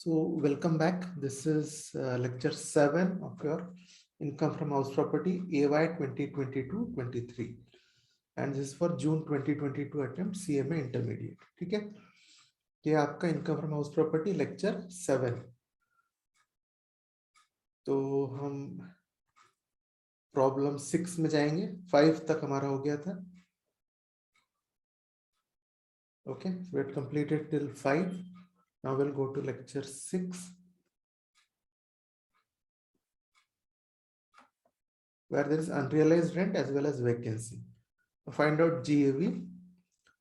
So welcome back. This is lecture 7 of your income from house property AY 2022-23 and this is for June 2022 attempt CMA intermediate. ठीक है, ये आपका income from house property lecture 7. तो हम problem 6 में जाएंगे. 5 तक हमारा हो गया था. Okay, so we had completed till 5. Now we'll go to lecture 6. Where there is unrealized rent as well as vacancy. Find out GAV.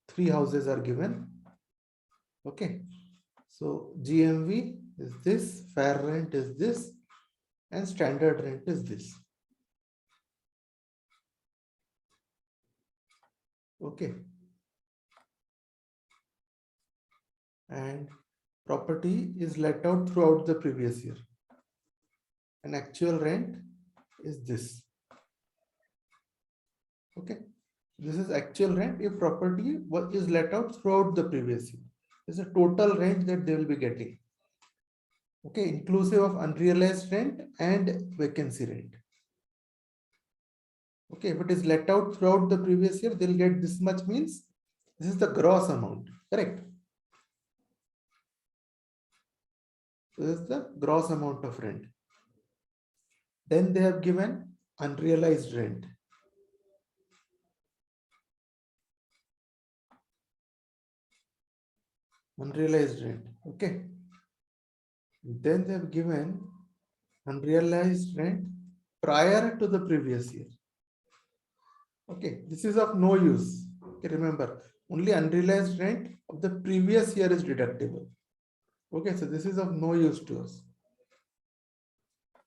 3 houses are given. Okay, so GMV is this, fair rent is this, and standard rent is this. Okay, and property is let out throughout the previous year, and actual rent is this. Okay, this is actual rent if property is let out throughout the previous year. This is a total rent that they will be getting. Okay, inclusive of unrealized rent and vacancy rent. Okay, if it is let out throughout the previous year, they'll get this much, means this is the gross amount, correct? This is the gross amount of rent. Then they have given unrealized rent. Unrealized rent, okay. Then they have given unrealized rent prior to the previous year. Okay, this is of no use. Okay, remember, only unrealized rent of the previous year is deductible. Okay, so this is of no use to us.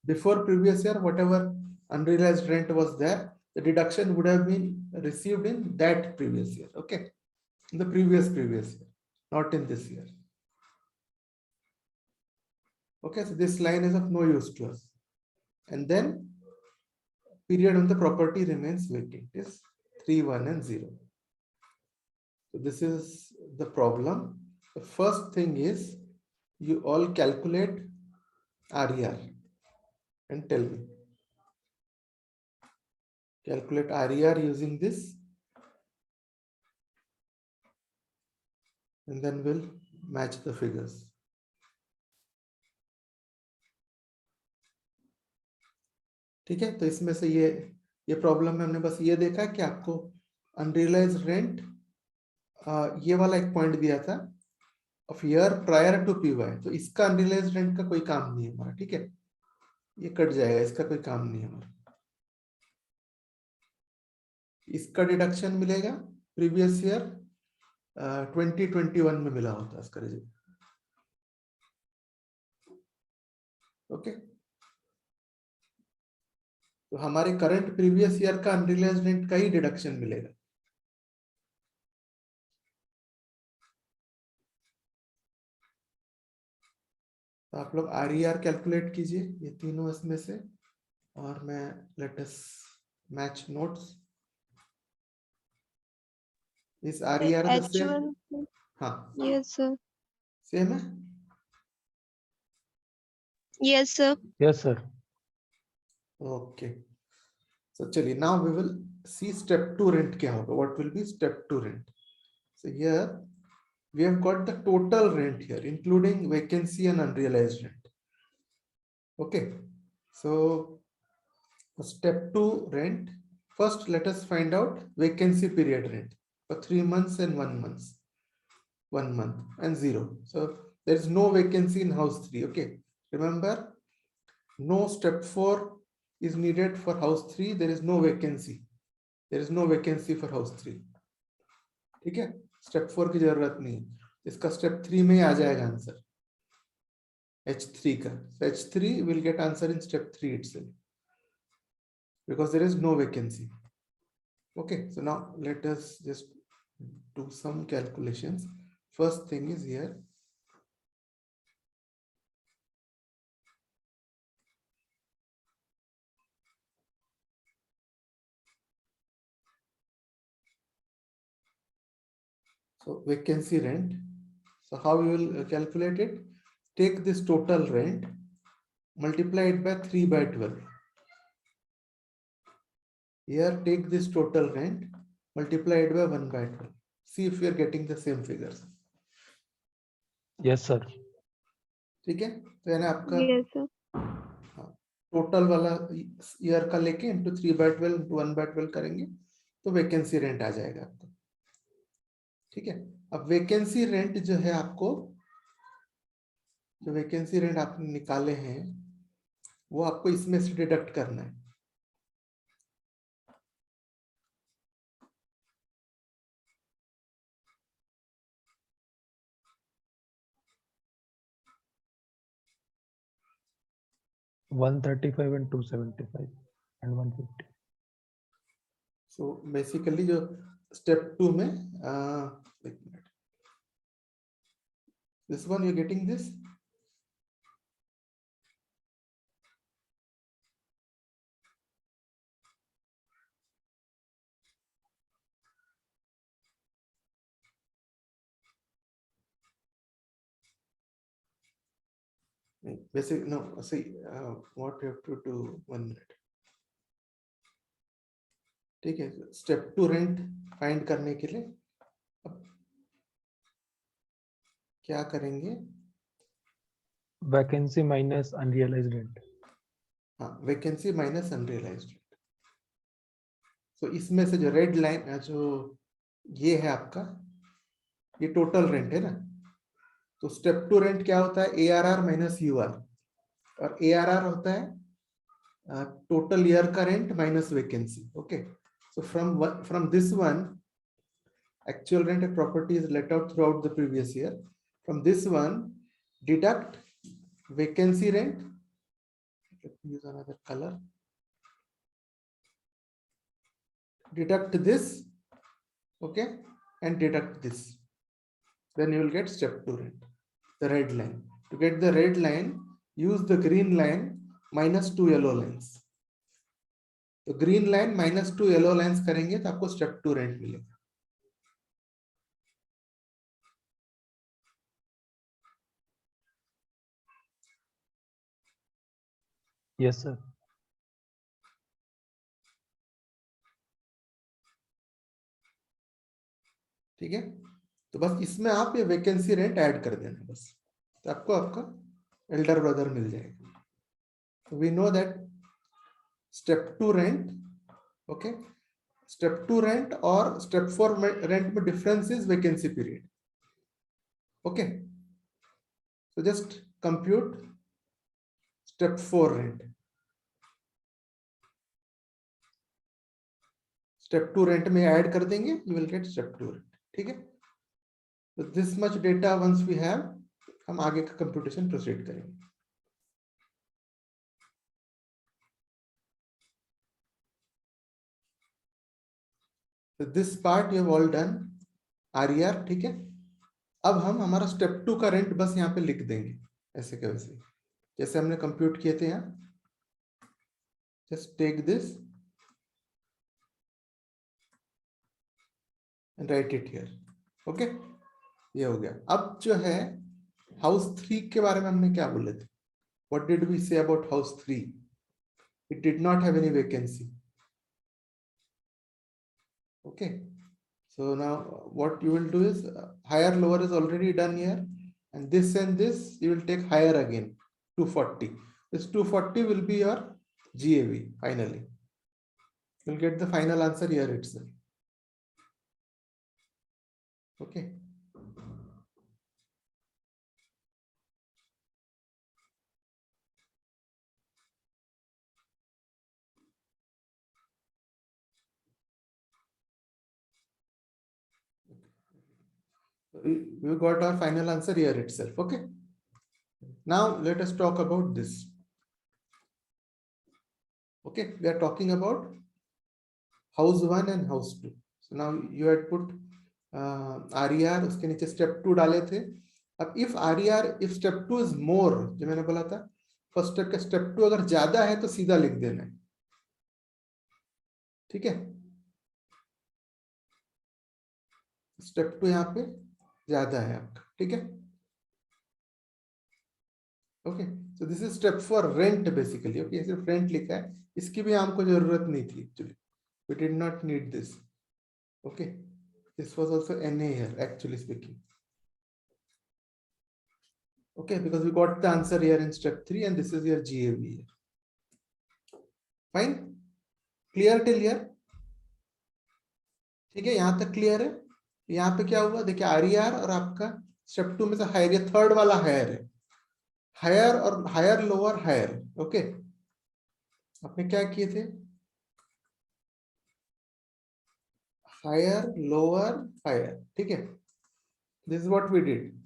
Before previous year, whatever unrealized rent was there, the deduction would have been received in that previous year. Okay, in the previous year, not in this year. Okay, so this line is of no use to us. And then period when the property remains vacant is 3, 1 and 0. So this is the problem. The first thing is you all calculate RER and tell me. Calculate RER using this, and then we'll match the figures. ठीक है, तो इसमें से ये problem में हमने बस ये देखा कि आपको अनरियलाइज्ड रेंट ये वाला एक पॉइंट दिया था of year prior to PY, तो इसका अनरियलाइज्ड रेंट का कोई काम नहीं है हमारा. ठीक है, ये कट जाएगा, इसका कोई काम नहीं है हमारा. इसका डिडक्शन मिलेगा प्रीवियस ईयर 2021 में मिला होता इसका रिजल्ट. ओके, तो हमारे करंट प्रीवियस ईयर का अनरियलाइज्ड रेंट का ही डिडक्शन मिलेगा. तो आप लोग RER कैलकुलेट कीजिए ये तीनों इसमें से, और मैं लेट अस मैच नोट्स. इस RER द सेम? हाँ, Yes, sir. सेम है. Yes, sir. Yes, sir. Okay, so चलिए, now we will see step 2 rent क्या होगा. What will be step 2 rent? So here we have got the total rent here, including vacancy and unrealized rent. Okay, so step 2 rent. First, let us find out vacancy period rent for 3 months and 1 month. 1 month and 0. So there is no vacancy in house 3. Okay, remember, no step 4 is needed for house 3. There is no vacancy. There is no vacancy for house 3. ठीक है, step 4 की जरूरत नहीं है. इसका step 3 में ही आ जाएगा answer H3 का. So H3 will get answer in step 3 itself because there is no vacancy. Okay, so now let us just do some calculations. First thing is here. So vacancy rent. So how you will calculate it? take this total rent, multiply it by 3 by 12. Here take this total rent, multiply it by 1 by 12. See if you are getting the same figures. Yes sir. ठीक है, तो यानी आपका Yes, sir. Total वाला year का लेके into 3 by 12 into 1 by 12 करेंगे तो वैकेंसी रेंट आ जाएगा आपको। ठीक है, अब वैकेंसी रेंट जो है आपको, जो वैकेंसी रेंट आपने निकाले हैं वो आपको इसमें से डिडक्ट करना है। $135 and $275 and $150. सो बेसिकली जो स्टेप 2 में एक minute, this one you getting this, basic no, see what you have to do, 1 minute। ठीक है, स्टेप 2 रेंट फाइंड करने के लिए अब क्या करेंगे, Vacancy minus unrealized rent. हाँ वैकेंसी माइनस अनरियलाइज्ड रेंट। तो इसमें से जो रेड लाइन जो ये है आपका, ये टोटल रेंट है ना, तो स्टेप 2 रेंट क्या होता है, ARR माइनस UR, और ARR होता है टोटल ईयर का rent minus vacancy. Okay, so from this one, actual rent of property is let out throughout the previous year. From this one, deduct vacancy rent. Let me use another color. Deduct this, okay, and deduct this. Then you will get step 2 rent, the red line. To get the red line, use the green line minus 2 yellow lines. तो green line minus 2 yellow lines करेंगे तो आपको step 2 rent मिलेगा। Yes sir. ठीक है, तो बस इसमें आप ये वैकेंसी रेंट ऐड कर देना बस, तो आपको आपका एल्डर ब्रदर मिल जाएगा। We know that step 2 rent, okay, step 2 rent और स्टेप 4 रेंट में difference is vacancy period. Okay, so just compute step 4 rent। step 2 rent में ऐड कर देंगे, you will get step 2 rent। ठीक है, so this much data once we have, हम आगे का कंप्यूटेशन प्रोसीड करेंगे। so this part you have all done, RER। ठीक है, अब हम हमारा स्टेप 2 का रेंट बस यहाँ पे लिख देंगे ऐसे के वैसे, जैसे हमने कंप्यूट किए थे यहाँ। Just take this and write it here. Okay, ये हो गया। अब जो है हाउस 3 के बारे में हमने क्या बोले थे, what did we say about house 3? It did not have any vacancy. Okay, so now what you will do is higher lower is already done here, and this you will take higher again, 240. This 240 will be your GAV finally. You'll get the final answer here itself. Okay, we got our final answer here itself. Okay, now let us talk about this. Okay, we are talking about house 1 and house 2. So now you had put RER, उसके नीचे step 2 डाले थे। अब if RER, if step 2 is more, जो मैंने बोला था first step का, step 2 अगर ज्यादा है तो सीधा लिख देना है। ठीक है, स्टेप 2 यहाँ पे ज्यादा है आपका। ठीक है, okay, so this is step four rent basically. Okay, सिर्फ रेंट लिखा है, इसकी भी हमको जरूरत नहीं थी actually, we did not need this. Okay, this was also NA here actually speaking. Okay, because we got the answer here in step 3 and this is your GAV here. Fine, clear till here? ठीक है, यहां तक clear है। यहाँ पे क्या हुआ देखिए, RER और आपका स्टेप 2 में से हायर, ये थर्ड वाला हायर है, हायर और हायर लोअर हायर। ओके, आपने क्या किए थे, हायर लोअर हायर, ठीक है, this is what we did.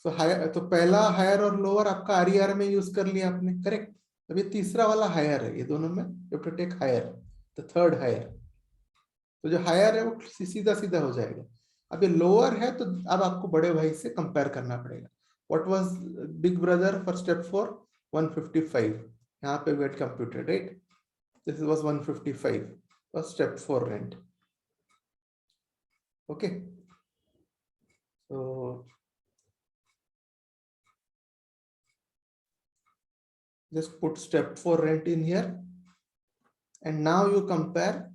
So higher, तो पहला हायर और लोअर आपका RER में यूज कर लिया आपने, करेक्ट। अब ये तीसरा वाला हायर है, ये दोनों में you have to take higher, the third higher. तो जो हायर है वो सीधा सीधा हो जाएगा। अब ये लोअर है तो अब आपको बड़े भाई से कंपेयर करना पड़ेगा। What was big brother for step 4? 155, यहाँ पे weight computed, right, this was 155 for step 4 rent. Okay, so just put step 4 rent in here and now you compare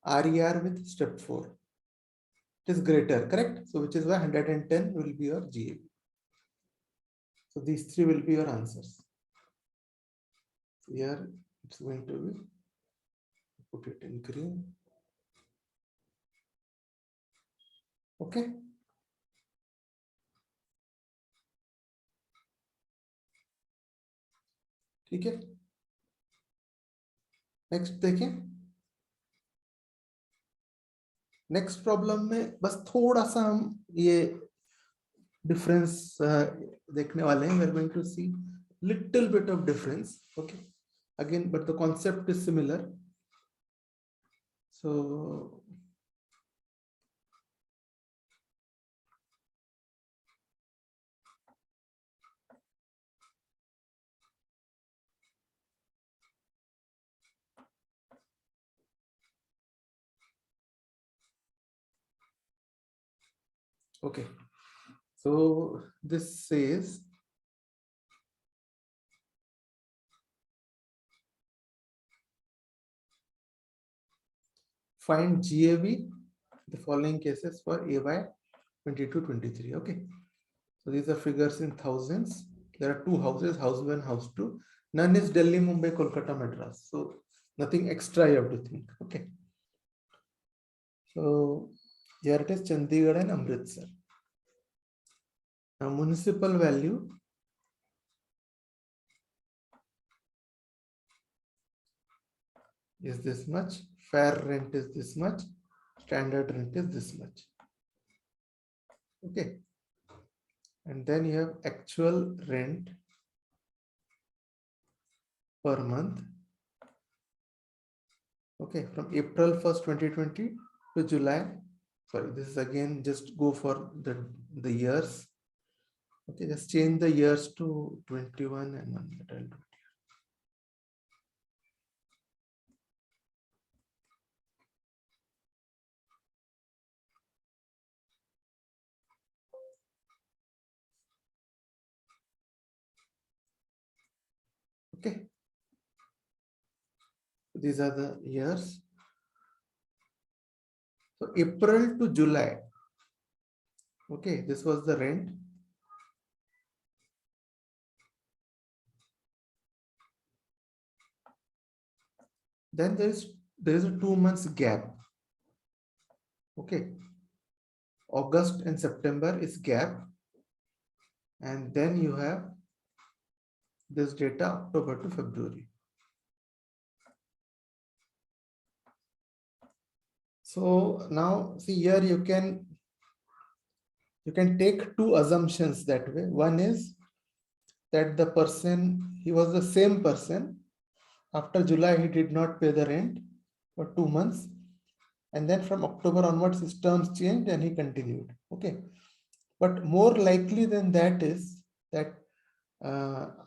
RER with step 4. It is greater, correct? So which is why 110 will be your GAV. So these three will be your answers. Here it's going to be, put it in green. Okay. ठीक है, next देखें। Next problem में बस थोड़ा सा हम ये difference देखने वाले हैं। We are going to see little bit of difference, okay, again but the concept is similar. So okay, so this says find GAV the following cases for AY 22-23. Okay, so these are figures in thousands. There are two houses, house 1, house 2. None is Delhi, Mumbai, Kolkata, Madras, so nothing extra you have to think. Okay, so here it is Chandigarh and Amritsar. Now municipal value is this much, fair rent is this much, standard rent is this much. Okay, and then you have actual rent per month. Okay, from April 1st, 2020 to July. Sorry, this is again just go for the years. Okay, just change the years to 21 and 1 that I'll do. Okay, these are the years. So April to July. Okay, this was the rent. Then there is a 2 months gap. Okay, August and September is gap, and then you have this data October to February. So now see here you can take two assumptions that way. One is that the person, he was the same person. After July, he did not pay the rent for 2 months. And then from October onwards, his terms changed and he continued. Okay. But more likely than that is that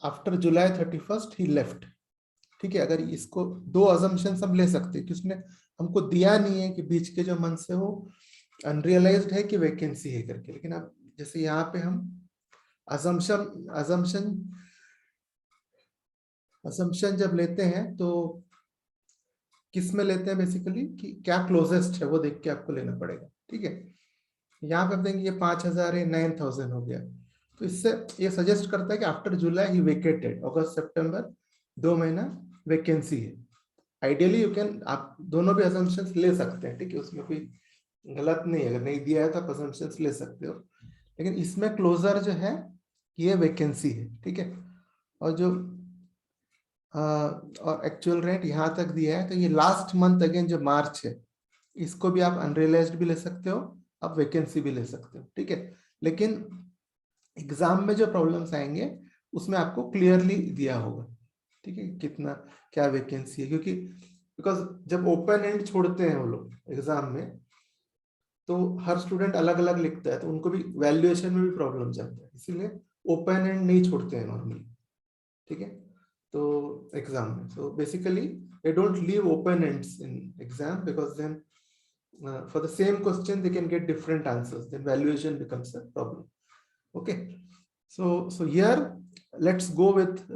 after July 31st, he left. ठीक है, अगर इसको दो assumptions हम ले सकते हैं कि उसने हमको दिया नहीं है कि बीच के जो months है वो अनरियलाइज्ड है कि वैकेंसी है करके, लेकिन अब जैसे यहाँ पे हम assumption जब लेते हैं तो किस में लेते हैं बेसिकली कि क्या क्लोजेस्ट है वो देख के आपको लेना पड़ेगा, ठीक है। यहाँ पे आप देंगे ये 5,000 है, 9,000 हो गया, तो इससे ये सजेस्ट करता है कि आफ्टर जुलाई ही वेकेटेड, अगस्त सितंबर 2 महीना वैकेंसी है। आइडियली यू कैन, आप दोनों भी assumptions ले सकते हैं, ठीक है, उसमें कोई गलत नहीं है, अगर नहीं दिया है तो आप assumptions ले सकते हो, लेकिन इसमें क्लोजर जो है ये वैकेंसी है, ठीक है। और जो और एक्चुअल रेंट यहाँ तक दिया है, तो ये लास्ट मंथ अगेन जो मार्च है, इसको भी आप अनरियलाइज्ड भी ले सकते हो, आप वैकेंसी भी ले सकते हो, ठीक है। लेकिन एग्जाम में जो प्रॉब्लम्स आएंगे उसमें आपको क्लियरली दिया होगा, ठीक है, कितना क्या वैकेंसी है, क्योंकि बिकॉज जब ओपन एंड छोड़ते हैं वो लोग एग्जाम में तो हर स्टूडेंट अलग अलग लिखता है, तो उनको भी वैल्यूएशन में भी प्रॉब्लम जाता है, इसीलिए ओपन एंड नहीं छोड़ते हैं नॉर्मली, ठीक है। तो एग्जाम में so basically they don't leave open ends in exam because then for the same question they can get different answers, then valuation becomes a problem. Okay, so here let's go with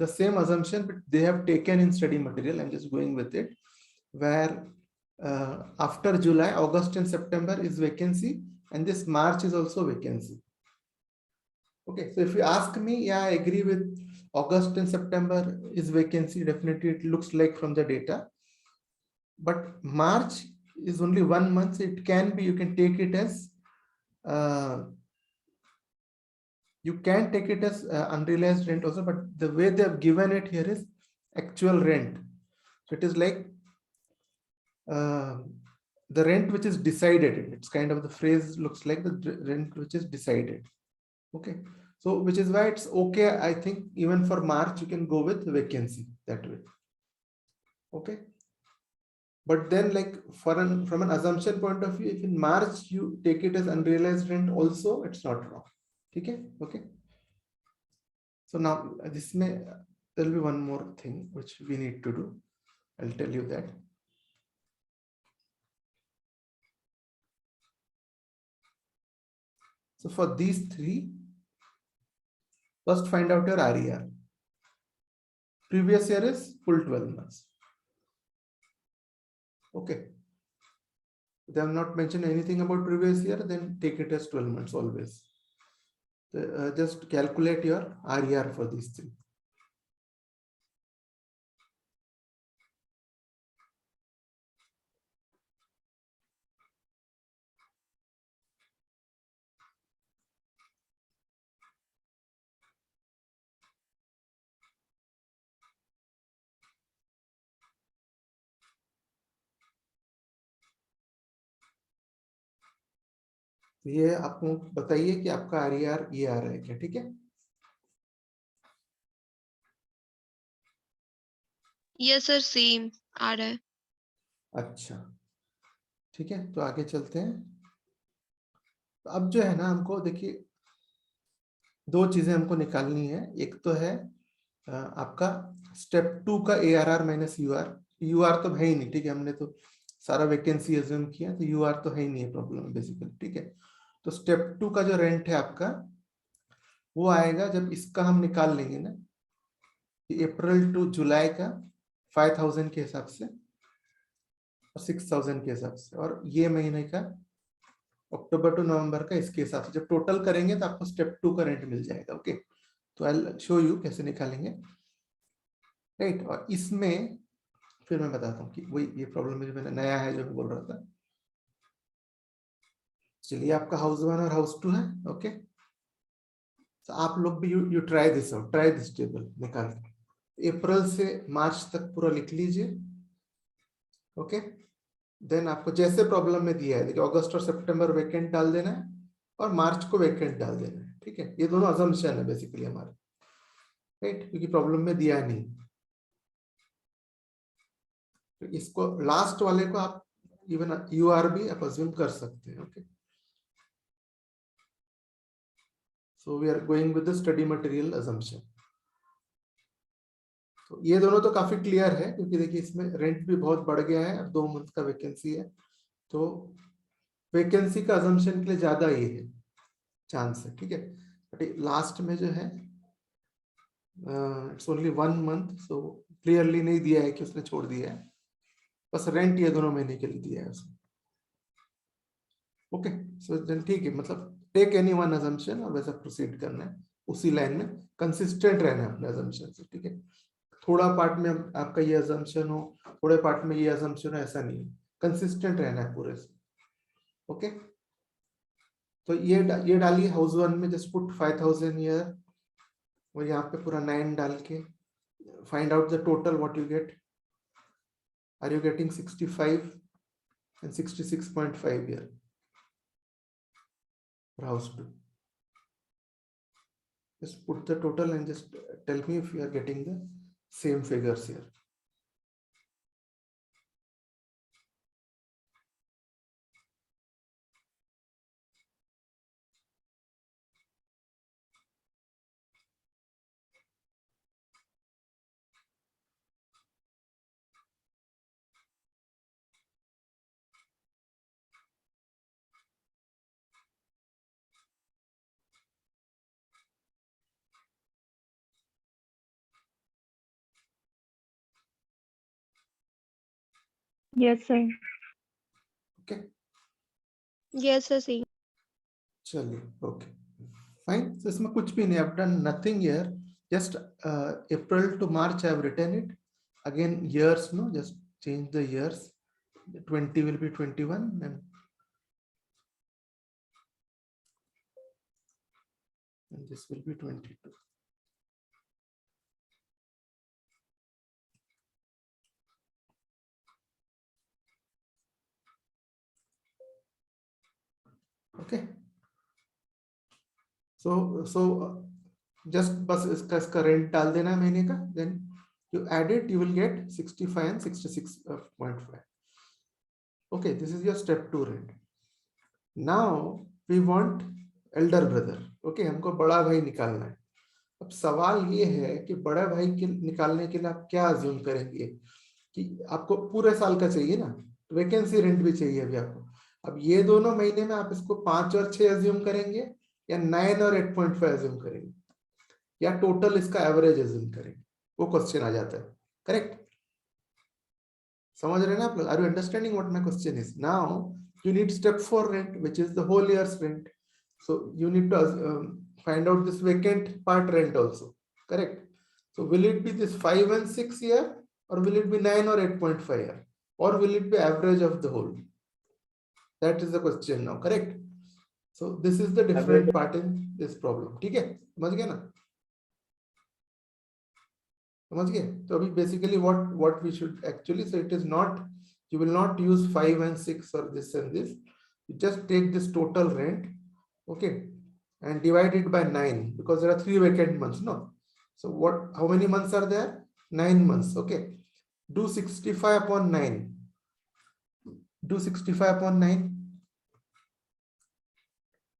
the same assumption but they have taken in study material. I'm just going with it, where after July, August and September is vacancy, and this March is also vacancy. Okay, so if you ask me, yeah, I agree with August and September is vacancy, definitely it looks like from the data, but March is only 1 month, so it can be, you can take it as unrealized rent also, but the way they have given it here is actual rent, so it is like the rent which is decided, it's kind of, the phrase looks like the rent which is decided. Okay, so which is why it's okay, I think even for March you can go with vacancy that way. Okay, but then like from an assumption point of view, if in March you take it as unrealized rent also, it's not wrong. Okay, okay. So now this may, there will be one more thing which we need to do, I'll tell you that. So for these three, first find out your RER. Previous year is full 12 months. Okay. They have not mentioned anything about previous year, then take it as 12 months always. Just calculate your RER for these three. ये आपको बताइए कि आपका RER ये आ रहा है क्या, ठीक है। यस सर, सेम आ रहा है। अच्छा, ठीक है, तो आगे चलते हैं। तो अब जो है ना, हमको देखिए दो चीजें हमको निकालनी है। एक तो है आपका स्टेप 2 का ARR माइनस UR तो है ही नहीं, ठीक है, हमने तो सारा वैकेंसी अज्यूम किया, तो UR तो है ही नहीं है प्रॉब्लम बेसिकली, ठीक है। तो स्टेप 2 का जो रेंट है आपका वो आएगा जब इसका हम निकाल लेंगे ना, अप्रैल टू जुलाई का 5,000 के हिसाब से और 6,000 के हिसाब से, और ये महीने का अक्टूबर टू नवंबर का इसके हिसाब से, जब टोटल करेंगे तो आपको स्टेप 2 का रेंट मिल जाएगा। ओके, तो आई शो यू कैसे निकालेंगे, राइट। और इसमें फिर मैं बताता हूँ कि वही ये प्रॉब्लम जो मैंने नया है जो मैं बोल रहा था। चलिए, आपका हाउस 1 और हाउस 2 है। ओके, तो आप लोग भी you try this out, try this table निकाल के अप्रैल से मार्च तक पूरा लिख लीजिए। ओके, देन आपको जैसे प्रॉब्लम में दिया है, देखिए अगस्त और सितंबर वैकेंट डाल देना है और मार्च को वैकेंट डाल देना है, ठीक है। ये दोनों असम्पशन है बेसिकली हमारे, राइट, क्योंकि प्रॉब्लम में दिया नहीं। तो इसको लास्ट वाले को आप इवन UR भी आप अज्यूम कर सकते हैं। Okay, so we are going with the study material assumption. तो ये दोनों तो काफी क्लियर है, क्योंकि देखिए इसमें रेंट भी बहुत बढ़ गया है, अब 2 मंथ का वैकेंसी है, तो वैकेंसी का असम्पशन के लिए ज्यादा ये है चांस है, ठीक है। लास्ट में जो है it's only 1 month, so clearly नहीं दिया है कि उसने छोड़ दिया है, बस रेंट ये दोनों महीने के लिए दिया है उसने। ओके, सो देन ठीक है, मतलब टेक एनी वन अजम्पशन और वैसा प्रोसीड करना है, उसी लाइन में कंसिस्टेंट रहना है अपने अजम्पशन से, ठीक है। थोड़ा पार्ट में आपका ये अजम्पशन हो, थोड़े पार्ट में ये अजम्पशन हो, ऐसा नहीं है, कंसिस्टेंट रहना है पूरे से। ओके, तो ये डालिए हाउस वन में, जस्ट पुट 5000 ईयर, और यहाँ पे पूरा 9 डाल के find out the total what you get. Are you getting 65 and 66.5 here for house 2? Just put the total and just tell me if you are getting the same figures here. Yes, sir. Okay, Yes, sir, same. चलिए, okay, fine. So इसमें कुछ भी नहीं, I've done nothing here, just April to March I've written it. Again years, no, just change the years. 20 will be 21 and this will be 22. Okay, so just बस इसका rent डाल देना है महीने का, then you add it, you will get 65 and 66.5. Okay, this is your step 2 rent. Now we want elder brother. Okay, हमको बड़ा भाई निकालना है। अब सवाल ये है कि बड़ा भाई के निकालने के लिए आप क्या अज्यूम करेंगे, कि आपको पूरे साल का चाहिए ना, वैकेंसी रेंट भी चाहिए अभी आपको। अब ये दोनों महीने में आप इसको 5 और 6 अज्यूम करेंगे, या 9 और 8.5 अज्यूम करेंगे, या टोटल इसका एवरेज अज्यूम करेंगे, वो क्वेश्चन आ जाता है। करेक्ट, समझ रहे हैं ना आप लोग? Are you understanding what my question is? Now you need step 4 rent, which is the whole year's rent. So you need to find out this vacant part rent also. Correct. So will it be this 5 and 6 year, or will it be 9 or 8.5 year, or will it be average of the whole? That is the question now. Correct. So this is the different part in this problem. ठीक है, समझ गए ना? समझ गए? तो अभी basically what we should actually, so it is not, you will not use 5 and 6 or this and this. You just take this total rent, okay, and divide it by 9, because there are 3 vacant months, no? So how many months are there? 9 months. Okay, do 65 upon 9. Do 65 upon 9.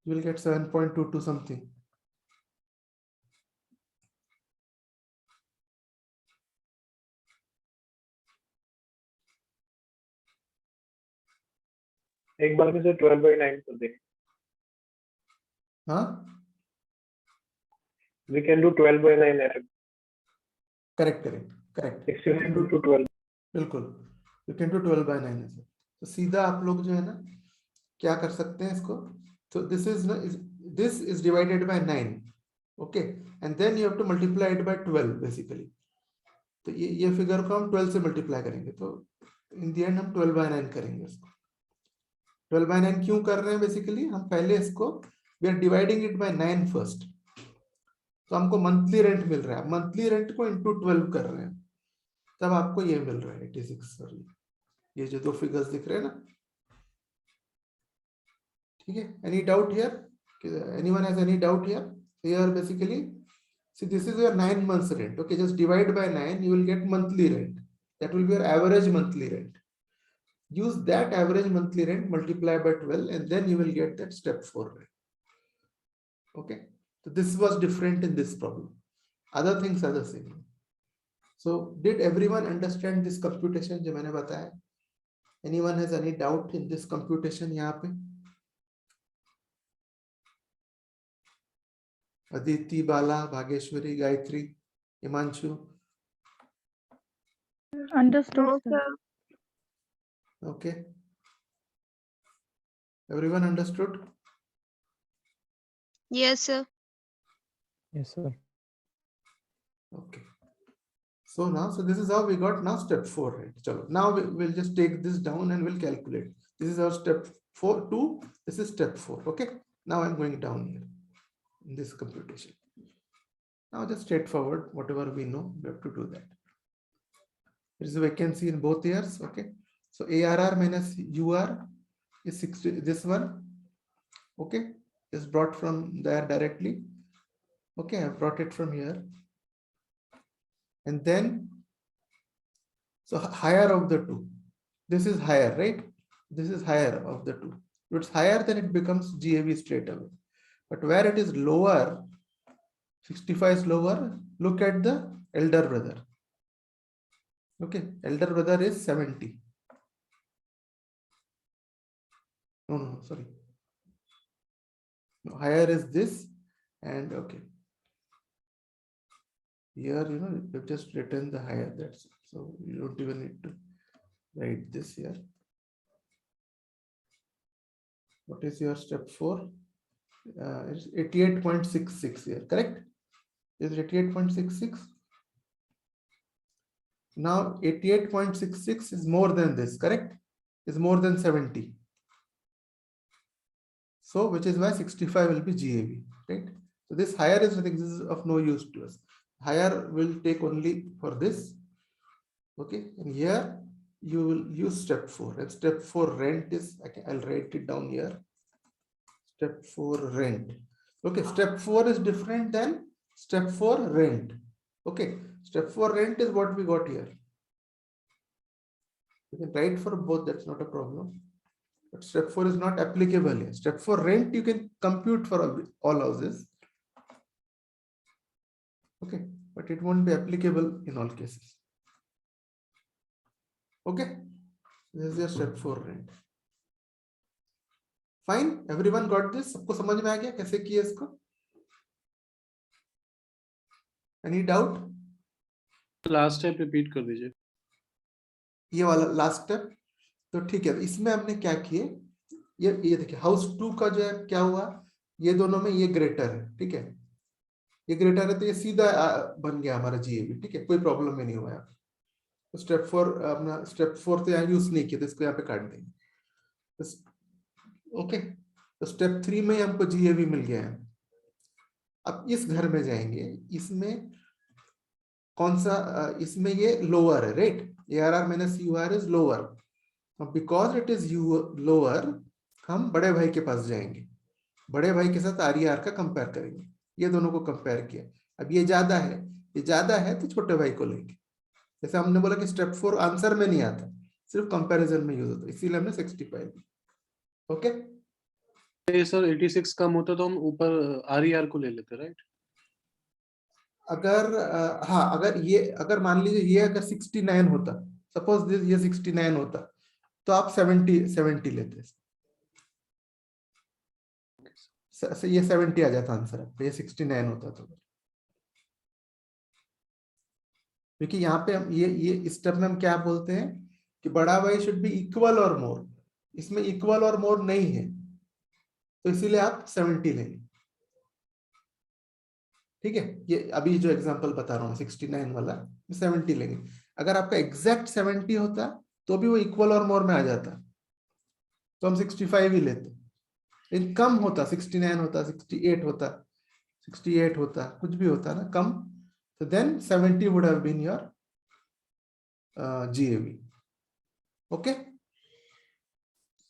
You will get 7.22 something. एक बार में से 12/9 कर देंगे। हाँ, We can do 12/9 at correct. 69 to 12. बिल्कुल, you can do 12 by 9 ऐसे। तो सीधा आप लोग जो है ना क्या कर सकते हैं इसको, so this is divided by 9, okay, and then you have to multiply it by 12 basically. तो ये फिगर को हम 12 से मल्टीप्लाई करेंगे, तो इन दी एंड हम 12/9 करेंगे इसको। 12/9 क्यों कर रहे हैं? बेसिकली हम पहले इसको we are dividing it by 9 first, तो हमको मंथली रेंट मिल रहा है, मंथली रेंट को इंटू 12 कर रहे हैं, तब आपको ये मिल रहा है 86। सॉरी, ये जो 2 फिगर्स दिख रहे हैं ना, ठीक है। Any doubt here? Anyone has any doubt here? Here basically see this is your 9 months rent. Okay, just divide by 9, you will get monthly rent. That will be your average monthly rent. Use that average monthly rent, multiply by 12, and then you will get that step 4 rent. Okay, so this was different in this problem. Other things are the same. So did everyone understand this computation जो मैंने बताया? Anyone has any doubt in this computation यहाँ पे? Aditi, Bala, Bhageshwari, Gayatri, Himanshu. Understood, No, sir. sir. Okay. Everyone understood? Yes, sir. Yes, sir. Okay. So now, so this is how we got now step 4, right? Chalo. Now we'll just take this down and we'll calculate. This is our step 2. This is step 4. Okay. Now I'm going down here in this computation. Now just straightforward, whatever we know, we have to do that. There is a vacancy in both years. Okay. So ARR minus UR is 60. This one. Okay. Is brought from there directly. Okay. I've brought it from here. And then, so higher of the two. This is higher, right? This is higher of the two. If it's higher, then it becomes GAV straight away. But where it is lower, 65 is lower, look at the elder brother. Okay, elder brother is 70. No, sorry. No, higher is this, and okay. Here, you've just written the higher, that's it. So you don't even need to write this here. What is your step 4? It's 88.66 here, correct? Is 88.66? Now 88.66 is more than this, correct? Is more than 70. So which is why 65 will be GAV, right? So this higher is nothing, this is of no use to us. Higher will take only for this. Okay, and here you will use step 4. And step 4 rent is, I'll write it down here. Step 4 rent. Okay, step 4 is different than step 4 rent. Okay, step 4 rent is what we got here. You can write for both, that's not a problem. But step 4 is not applicable here. Step 4 rent you can compute for all houses. Okay, but it won't be applicable in all cases. Okay, this is your step 4 rent. Fine, everyone got this? सबको समझ में आ गया कैसे किया इसको? Any doubt? Last step repeat कर दीजिए. ये वाला लास्ट स्टेप. तो ठीक है, इसमें हमने क्या किए, ये देखिए हाउस 2 का जो है क्या हुआ, ये दोनों में ये ग्रेटर है, ठीक है, ये ग्रेटर है तो ये सीधा बन गया हमारा GAV, ठीक है, कोई प्रॉब्लम ही नहीं हुआ। तो स्टेप 4 अपना स्टेप 4 तो यहाँ यूज नहीं किया तो इसको यहाँ पे काट देंगे। ओके, तो स्टेप 3 में हमको GAV मिल गया है। अब इस घर में जाएंगे, इसमें कौन सा, इसमें ये लोअर है, right, ARR minus UR is lower, because it is lower हम बड़े भाई के पास जाएंगे, बड़े भाई के साथ RER का कंपेयर करेंगे, ये दोनों को कंपेयर किया। अब ये ज्यादा है, ये ज्यादा है तो छोटे भाई को लेंगे। जैसे हमने बोला कि स्टेप 4 आंसर में नहीं आता, सिर्फ कंपैरिजन में यूज होता है, इसीलिए हमने 65। ओके सर 86 कम होता तो हम ऊपर RER को ले लेते, राइट? अगर हाँ, अगर मान लीजिए ये अगर 69 होता, सपोज दिस ये 69 होता तो आप 70 लेते, ये 70 आ जाता आंसर, ये 69 होता तो। क्योंकि यहाँ पे हम ये स्टेप में हम क्या बोलते हैं कि बड़ा भाई शुड बी इक्वल और मोर, इसमें इक्वल और मोर नहीं है तो इसीलिए आप 70 लेंगे। ठीक है, ये अभी जो एग्जांपल बता रहा हूँ 69 वाला 70 लेंगे। अगर आपका एग्जैक्ट 70 होता तो भी वो इक्वल और मोर में आ जाता तो हम 65 ही लेते। लेकिन कम होता, 69 होता, 68 होता, 68 होता, कुछ भी होता ना कम, तो then 70 would have been your GAV. Okay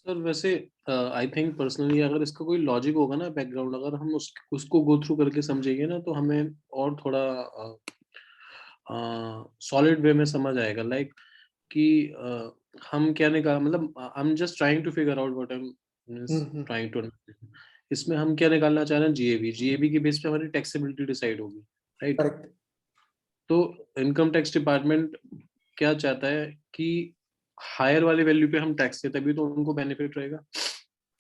sir वैसे आई थिंक पर्सनली अगर इसका कोई लॉजिक होगा ना बैकग्राउंड, अगर हम उसको गो थ्रू करके समझेंगे ना तो हमें और थोड़ा सॉलिड वे में समझ आएगा। लाइक कि हम क्या निकाल, मतलब I am just trying to figure out what I am trying to understand. इसमें हम क्या निकालना चाह रहे हैं? GAV के बेस पे हमारी टैक्सेबिलिटी डिसाइड होगी, राइट? करेक्ट। तो इनकम टैक्स डिपार्टमेंट क्या चाहता है कि हायर वाले वैल्यू पे हम टैक्स दें, तभी तो उनको बेनिफिट रहेगा।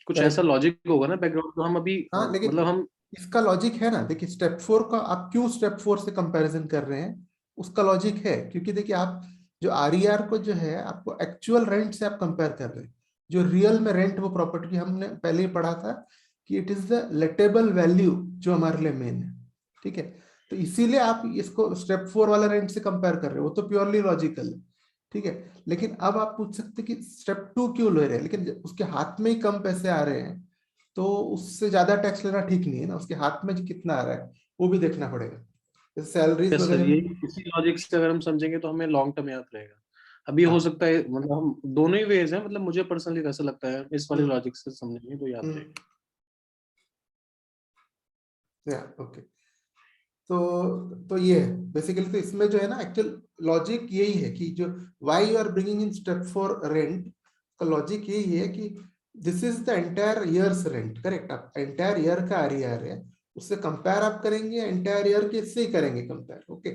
कुछ ऐसा लॉजिक होगा ना बैकग्राउंड, तो हम अभी हाँ, लेकिन मतलब हम इसका लॉजिक है ना, देखिए स्टेप 4 का आप क्यों स्टेप 4 से कंपैरिजन कर रहे हैं, उसका लॉजिक है क्योंकि देखिए आप जो RER को जो है आपको एक्चुअल रेंट से आप कंपेयर कर रहे हैं, जो रियल में रेंट वो प्रॉपर्टी हमने पहले ही पढ़ा था कि इट इज द लेटेबल वैल्यू जो हमारे लिए मेन है, ठीक है। तो इसीलिए आप इसको स्टेप 4 वाला रेंट से कंपेयर कर रहे हो, वो तो प्योरली लॉजिकल है, ठीक है। लेकिन अब आप पूछ सकते कि स्टेप 2 क्यों ले रहे हैं, लेकिन उसके हाथ में ही कम पैसे आ रहे हैं तो उससे ज्यादा टैक्स लेना ठीक नहीं है ना, उसके हाथ में कितना आ रहा है वो भी देखना पड़ेगा, सैलरीज यस सर, वगैरह। ये इसी लॉजिक से अगर हम समझेंगे तो हमें लॉन्ग टर्म याद रहेगा। अभी हो सकता है मतलब हम दोनों ही वेज हैं, मतलब मुझे पर्सनली वैसा लगता है इस वाले लॉजिक से समझेंगे तो याद रहेगा। ओके, तो ये बेसिकली तो इसमें जो है ना एक्चुअल लॉजिक यही है कि जो why you are bringing in step 4 rent का लॉजिक यही है कि this is the entire years rent, correct. आप एंटायर ईयर का RER है, उससे कंपेयर आप करेंगे एंटायर ईयर के, इससे ही करेंगे compare, okay.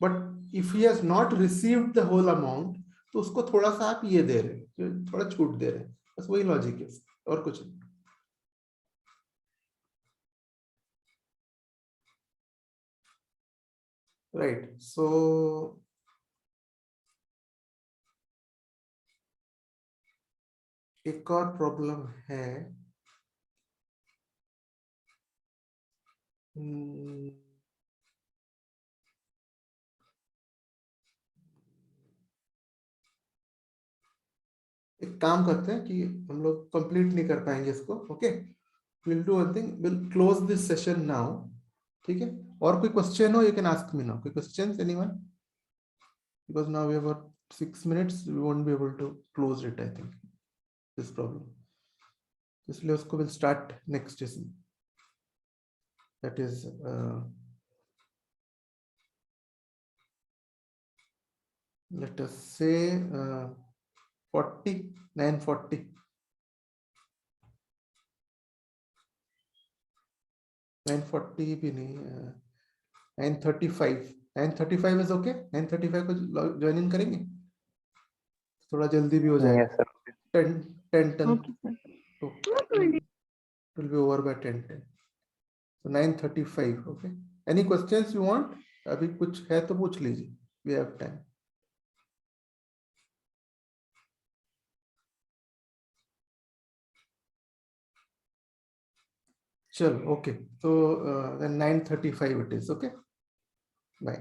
But if he has not received the whole amount तो उसको थोड़ा सा आप ये दे रहे हैं, थोड़ा छूट दे रहे हैं, बस वही लॉजिक है और कुछ नहीं। राइट, सो एक और प्रॉब्लम है, एक काम करते हैं कि हम लोग कंप्लीट नहीं कर पाएंगे इसको, okay. Will do one thing, will close this session now, ठीक है। और कोई क्वेश्चन हो you can ask me now, कोई questions anyone, because now we have 6 minutes, we won't be able to close it, I think, this problem. इसलिए उसको will start next session, that is let us say 9:40 9:40 भी नहीं, 9:35 9:35 is okay, 9:35 को join in करेंगे, थोड़ा जल्दी भी हो जाएगा। Yes, sir. 10 Okay, sir. तो it will be over by 10. So 9:35, okay. Any questions you want? अभी कुछ है तो पूछ लीजिए, we have time. चलो, okay. So then 9:35 it is, okay. Bye.